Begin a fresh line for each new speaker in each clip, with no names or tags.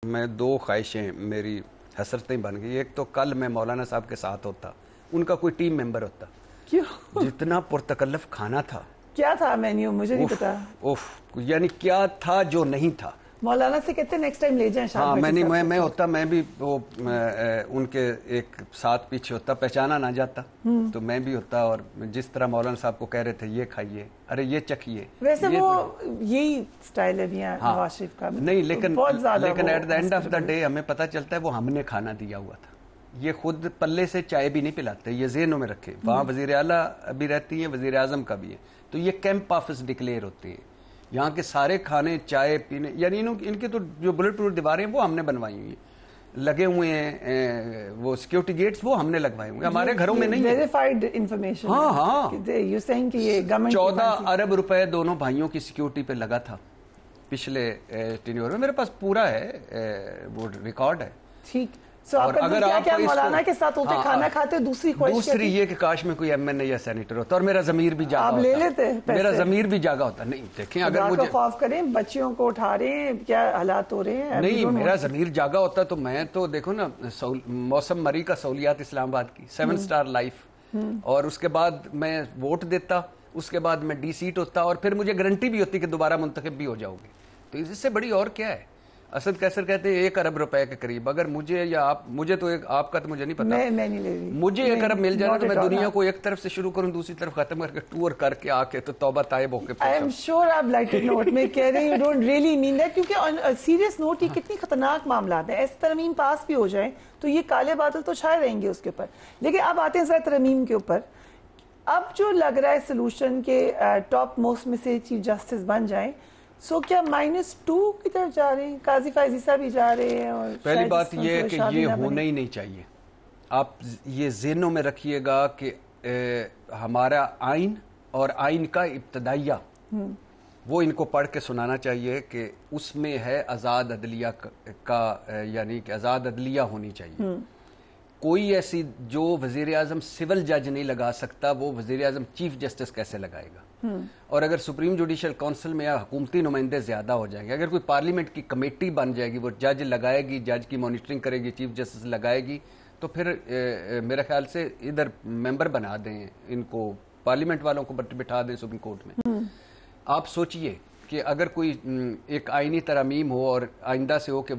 میں دو خواہشیں میری حسرتیں بن گئی. ایک تو کل میں مولانا صاحب کے ساتھ ہوتا, ان کا کوئی ٹیم ممبر ہوتا.
کیوں؟
جتنا پرتکلف کھانا تھا.
کیا تھا مینیو؟ مجھے نہیں پتا.
یعنی کیا تھا جو نہیں تھا.
مولانا سے کہتے ہیں نیکسٹ ٹائم لے جائیں.
ہاں میں ہوتا, میں بھی وہ ان کے ایک ساتھ پیچھے ہوتا, پہچانا نہ جاتا تو میں بھی ہوتا, اور جس طرح مولانا صاحب کو کہہ رہے تھے یہ کھائیے, ارے یہ چکھیے.
ویسے وہ یہی سٹائل ہے نواز شریف کا
نہیں, لیکن at the end of the day ہمیں پتہ چلتا ہے وہ ہم نے کھانا دیا ہوا تھا. یہ خود پلے سے چائے بھی نہیں پلاتے, یہ ذہنوں میں رکھے. وہاں وزیر اعلیٰ بھی رہتی ہیں, وزیر اعظم کا بھی ہے, تو یہ کیمپ آفس ڈکلیئر ہوتے ہیں. یہاں کے سارے کھانے, چائے پینے, یعنی ان کی تو جو بلٹ پروف دیواریں وہ ہم نے بنوائی ہوئی ہیں, لگے ہوئے ہیں وہ سیکیورٹی گیٹس وہ ہم نے لگوائے ہوئے, ہمارے گھروں میں نہیں.
Verified information.
ہاں
14
ارب روپے دونوں بھائیوں کی سیکیورٹی پہ لگا تھا پچھلے ٹینیور میں. میرے پاس پورا ہے, وہ ریکارڈ ہے.
ٹھیک. اگر آپ مولانا کے ساتھ ہوتے کھانا کھاتے, دوسری
یہ کہ کاش میں کوئی ایم این اے یا سینیٹر ہوتا اور میرا ضمیر بھی جاگا ہوتا.
آپ لے لیتے,
میرا ضمیر بھی جاگا ہوتا. نہیں دیکھیں, اگر مجھے
خوف کریں, بچیوں کو اٹھا رہے ہیں, کیا حالات ہو رہے ہیں.
نہیں, میرا ضمیر جاگا ہوتا تو میں تو دیکھو نا, موسم مری کا سہولیات اسلام آباد کی 7 اسٹار لائف, اور اس کے بعد میں ووٹ دیتا, اس کے بعد میں ڈی سیٹ ہوتا, اور پھر مجھے گارنٹی بھی ہوتی کہ دوبارہ منتخب بھی ہو جاؤ گے. تو اس سے بڑی اور کیا ہے. اسد کیسر کہتے ہیں 1 ارب روپے کے قریب. اگر مجھے یا آپ, مجھے تو آپ کا تو مجھے نہیں پتا,
میں نہیں لے رہی,
مجھے 1 ارب مل جائے تو میں دنیا کو ایک طرف سے شروع کروں, دوسری طرف ختم کر کے ٹور کر کے آ کے تو توبہ طائب ہو کے.
آئی ایم شیور آپ لائٹڈ نوٹ میں کہہ رہے ہیں, you don't really mean that, کیونکہ سیریس نوٹ یہ کتنی خطرناک معاملات ہیں. ایسی ترمیم پاس بھی ہو جائیں تو یہ کالے بادل تو چھائے رہیں گے اس کے اوپر. لیکن اب آتے ہیں ذرا ترمیم کے اوپر. اب جو لگ رہا ہے سولوشن کے ٹاپ موسٹ میں سے چیف جسٹس بن جائیں, سو کیا -2 کی طرف جا رہے ہیں؟ قاضی فائزی صاحب بھی جا رہے ہیں. اور
پہلی بات یہ ہے کہ یہ ہونا ہی نہیں چاہیے. آپ یہ ذہنوں میں رکھیے گا کہ ہمارا آئین اور آئین کا ابتدائیہ وہ ان کو پڑھ کے سنانا چاہیے کہ اس میں ہے آزاد عدلیہ کا, یعنی کہ آزاد عدلیہ ہونی چاہیے. کوئی ایسی جو وزیر اعظم سول جج نہیں لگا سکتا, وہ وزیر اعظم چیف جسٹس کیسے لگائے گا. اور اگر سپریم جوڈیشل کونسل میں حکومتی نمائندے زیادہ ہو جائیں گے, اگر کوئی پارلیمنٹ کی کمیٹی بن جائے گی, وہ جج لگائے گی, جج کی مانیٹرنگ کرے گی, چیف جسٹس لگائے گی, تو پھر میرے خیال سے ادھر ممبر بنا دیں ان کو, پارلیمنٹ والوں کو بٹھا دیں سپریم کورٹ میں. آپ سوچئے کہ اگر کوئی ایک آئینی ترامیم ہو اور آئندہ سے ہو کہ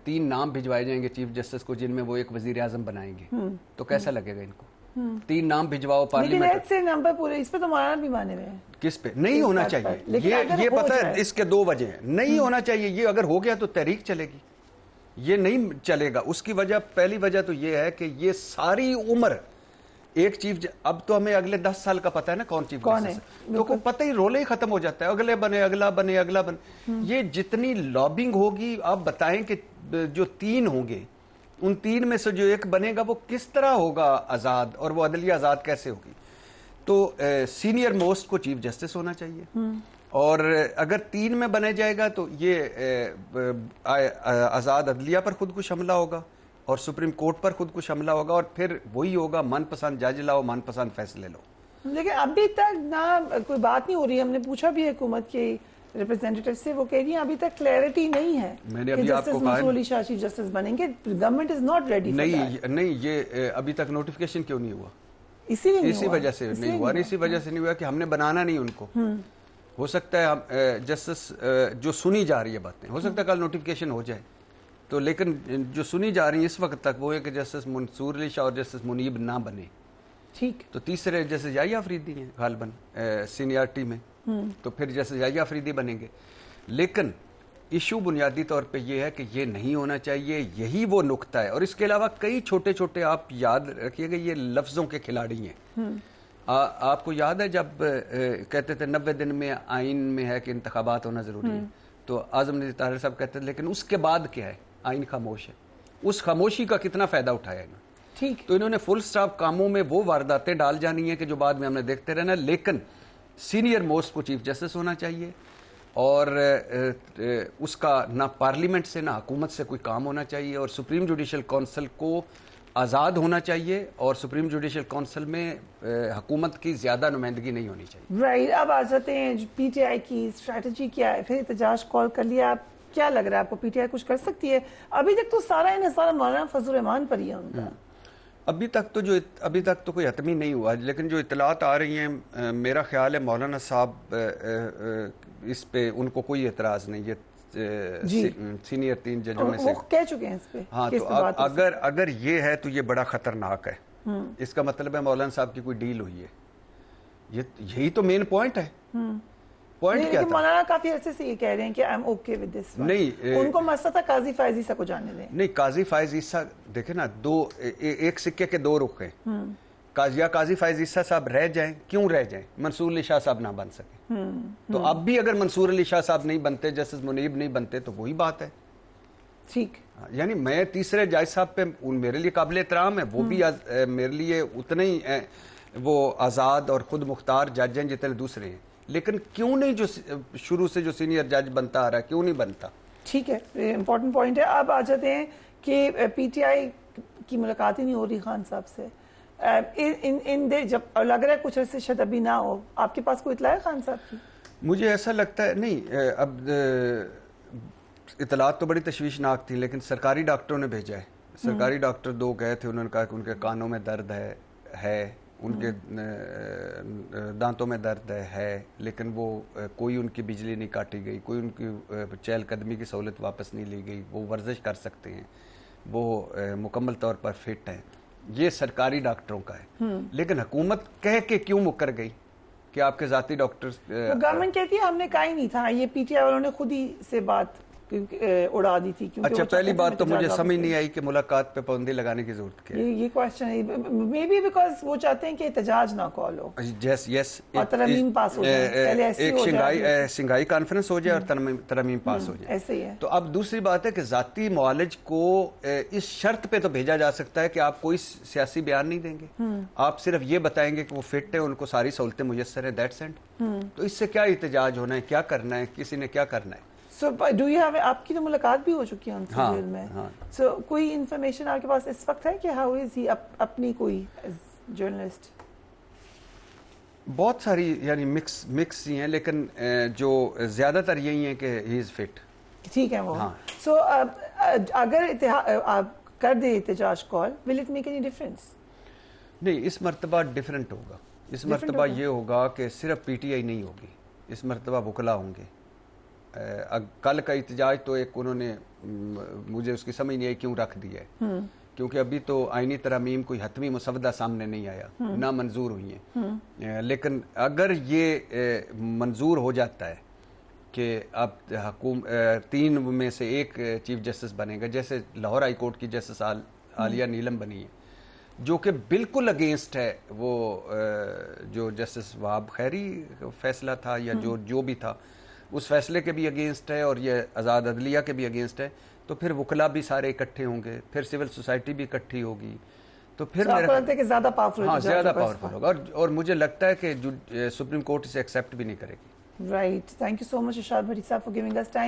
3 نام بھجوائے جائیں گے چیف جسٹس کو, جن میں وہ ایک وزیر اعظم بنائیں گے, تو کیسا لگے گا ان کو. 3 نام بھجواؤ پارلیمنٹ
سے, نمبر پورے اس پہ تو مولانا بھی مانے ہوئے ہیں.
کس پہ نہیں ہونا چاہیے. یہ پتہ ہے اس کے 2 وجہ ہیں. نہیں ہونا چاہیے. یہ اگر ہو گیا تو تحریک چلے گی, یہ نہیں چلے گا. اس کی وجہ, پہلی وجہ تو یہ ہے کہ یہ ساری عمر ایک چیف, اب تو ہمیں اگلے 10 سال کا پتہ ہے نا کون چیف جسٹس ہے, تو پتہ ہی رولے ہی ختم ہو جاتا ہے, اگلے بنے, اگلا بنے, اگلا بنے. یہ جتنی لابنگ ہوگی, آپ بتائیں کہ جو 3 ہوں گے, ان 3 میں سے جو ایک بنے گا وہ کس طرح ہوگا آزاد, اور وہ عدلیہ آزاد کیسے ہوگی. تو سینئر موسٹ کو چیف جسٹس ہونا چاہیے, اور اگر 3 میں بنے جائے گا تو یہ آزاد عدلیہ پر خود کش حملہ ہوگا, اور سپریم کورٹ پر خود کش حملہ ہوگا, اور پھر وہی ہوگا من پسند جج لاؤ, من پسند فیصلے لو.
لیکن ابھی تک نہ کوئی بات نہیں ہو رہی. ہم نے پوچھا بھی حکومت کے ریپرزینٹیٹیو سے, وہ کہہ رہی ہیں ابھی تک کلیئرٹی نہیں ہے.
میں نے ابھی آپ کو کہا
منصور علی شاہ چیف جسٹس بنیں گے. Government is not ready.
نہیں, یہ ابھی تک نوٹیفیکیشن کیوں نہیں ہوا؟
اسی
وجہ سے نہیں ہوا. اسی وجہ سے نہیں ہوا کہ ہم نے بنانا نہیں ان کو. ہو سکتا ہے جسٹس جو سنی جا رہی ہے باتیں, ہو سکتا ہے کل نوٹیفیکیشن ہو جائے تو, لیکن جو سنی جا رہی ہیں اس وقت تک وہ ہے کہ جسٹس منصور علی شاہ اور جسٹس منیب نہ بنے.
ٹھیک.
تو تیسرے جیسے یحییٰ آفریدی ہیں غالباً سینیارٹی میں, تو پھر جیسے یحییٰ آفریدی بنیں گے. لیکن ایشو بنیادی طور پہ یہ ہے کہ یہ نہیں ہونا چاہیے. یہی وہ نقطہ ہے, اور اس کے علاوہ کئی چھوٹے چھوٹے, آپ یاد رکھیے گا یہ لفظوں کے کھلاڑی ہیں. آپ کو یاد ہے جب کہتے تھے 90 دن میں آئین میں ہے کہ انتخابات ہونا ضروری ہے, تو اعظم ندی طاہر صاحب کہتے تھے لیکن اس کے بعد کیا ہے, آئین خاموش ہے. اس خاموشی کا کتنا فائدہ اٹھایا گا.
ٹھیک.
تو انہوں نے فل سٹاپ کاموں میں وہ وارداتیں ڈال جانی ہیں کہ جو بعد میں ہم نے دیکھتے رہنا. لیکن سینئر موسٹ کو چیف جسٹس ہونا چاہیے, اور اس کا نہ پارلیمنٹ سے نہ حکومت سے کوئی کام ہونا چاہیے, اور سپریم جوڈیشل کونسل کو آزاد ہونا چاہیے, اور سپریم جوڈیشل کونسل میں حکومت کی زیادہ نمائندگی نہیں ہونی چاہیے.
رائٹ. اب آ جاتے ہیں پی ٹی آئی کی اسٹریٹجی کیا ہے. پھر احتجاج کال کر لیا, آپ کیا لگ رہا ہے آپ کو پی ٹی آئی کچھ کر سکتی ہے؟ ابھی تک تو سارا انحصار مولانا فضل الرحمان پر ہی ہے ان کا.
ابھی تک تو کوئی حتمی نہیں ہوا، لیکن جو اطلاعات آ رہی ہیں میرا خیال ہے مولانا صاحب اس پہ ان کو کوئی اعتراض نہیں ہے، سینئر 3 ججوں میں سے
وہ کہہ چکے ہیں اس پہ.
ہاں، تو اگر یہ ہے تو یہ بڑا خطرناک ہے. اس کا مطلب ہے مولانا صاحب کی کوئی ڈیل ہوئی ہے. یہی تو مین پوائنٹ ہے. پوائنٹ کیا تھا؟
مولانا کافی عرصے سے یہ کہہ رہے ہیں کہ I'm okay with this one.
نہیں،
ان کو مسئلہ تھا قاضی فائز عیسیٰ کو جانے دیں.
نہیں، قاضی فائز عیسیٰ دیکھیں نا، ایک سکے کے 2 رخ ہیں. قاضی فائز عیسیٰ صاحب رہ جائیں، کیوں رہ جائیں؟ منصور علی شاہ صاحب نہ بن سکے. تو اب بھی اگر منصور علی شاہ صاحب نہیں بنتے، جسٹس منیب نہیں بنتے، تو وہی بات ہے.
ٹھیک،
یعنی میں تیسرے جج صاحب پہ میرے لیے قابل احترام ہے، وہ بھی میرے لیے اتنے ہی وہ آزاد اور خود مختار جج ہیں جتنے دوسرے ہیں. لیکن کیوں نہیں جو شروع سے جو سینئر جج بنتا آ رہا ہے، کیوں نہیں بنتا؟
ٹھیک ہے، امپورٹنٹ پوائنٹ ہے. اب آ جاتے ہیں کہ پی ٹی آئی کی ملاقات ہی نہیں ہو رہی خان صاحب سے. جب لگ رہا ہے کچھ عرصے شاید ابھی نہ ہو، آپ کے پاس کوئی اطلاع ہے خان صاحب کی؟
مجھے ایسا لگتا ہے نہیں. اب اطلاعات تو بڑی تشویشناک تھی، لیکن سرکاری ڈاکٹروں نے بھیجا ہے. سرکاری ڈاکٹر 2 گئے تھے، انہوں نے کہا کہ ان کے کانوں میں درد ہے، ان کے دانتوں میں درد ہے، لیکن وہ کوئی ان کی بجلی نہیں کاٹی گئی، کوئی ان کی چہل قدمی کی سہولت واپس نہیں لی گئی، وہ ورزش کر سکتے ہیں، وہ مکمل طور پر فٹ ہیں. یہ سرکاری ڈاکٹروں کا ہے. لیکن حکومت کہہ کے کیوں مکر گئی کہ آپ کے ذاتی ڈاکٹر؟
گورنمنٹ کہتی ہے ہم نے کہا ہی نہیں تھا، یہ پی ٹی آئی والوں نے خود ہی سے بات اڑا دی تھی.
اچھا، پہلی بات تو مجھے سمجھ نہیں آئی کہ ملاقات پہ پابندی لگانے کی ضرورت کیا ہے.
یہ کوشچن ہے، مے بی بیکاز وہ چاہتے ہیں کہ احتجاج نہ کال ہو،
یس،
اور ترمیم پاس ہو جائے. پہلے ایسی ہو جائے،
شنگھائی کانفرنس ہو جائے اور ترمیم پاس ہو جائے.
ایسے ہی ہے.
تو اب دوسری بات ہے کہ ذاتی معالج کو اس شرط پہ تو بھیجا جا سکتا ہے کہ آپ کوئی سیاسی بیان نہیں دیں گے، آپ صرف یہ بتائیں گے کہ وہ فٹ ہے، ان کو ساری سہولتیں میسر ہیں، دیٹس اینڈ. تو اس سے کیا احتجاج ہونا ہے، کیا کرنا ہے، کسی نے کیا کرنا ہے؟
سو ڈو یو ہیو، آپ کی تو ملاقات بھی ہو چکی ہے ان سے جیل میں. سو کوئی انفارمیشن آپ کے پاس اس وقت ہے کہ ہاؤ از ہی اپنی کوئی جرنلسٹ؟
بہت ساری یعنی مکس ہی ہیں، لیکن جو زیادہ تر یہی ہیں کہ ہی از فٹ.
ٹھیک ہے وہ. سو اگر آپ کر دیں احتجاج call, will it make any difference?
نہیں، اس مرتبہ ڈفرینٹ ہوگا. اس مرتبہ یہ ہوگا کہ صرف پی ٹی آئی نہیں ہوگی، اس مرتبہ وکلا ہوں گے. کل کا احتجاج تو ایک انہوں نے مجھے اس کی سمجھ نہیں آئی کیوں رکھ دیا ہے، کیونکہ ابھی تو آئینی ترامیم کوئی حتمی مسودہ سامنے نہیں آیا، نہ منظور ہوئی ہیں. لیکن اگر یہ منظور ہو جاتا ہے کہ اب 3 میں سے 1 چیف جسٹس بنے گا، جیسے لاہور ہائی کورٹ کی جسٹس عالیہ نیلم بنی ہے، جو کہ بالکل اگینسٹ ہے وہ جو جسٹس وہاب خیری فیصلہ تھا یا جو بھی تھا، اس فیصلے کے بھی اگینسٹ ہے، اور یہ آزاد عدلیہ کے بھی اگینسٹ ہے. تو پھر وکلا بھی سارے اکٹھے ہوں گے، پھر سول سوسائٹی بھی اکٹھی ہوگی. تو پھر
زیادہ
پاورفل ہوگا، اور مجھے لگتا ہے کہ سپریم کورٹ اسے ایکسیپٹ بھی نہیں کرے گی.
رائٹ. تھینک یو سو مچ ارشاد بھٹی صاحب فار گیونگ اس ٹائم.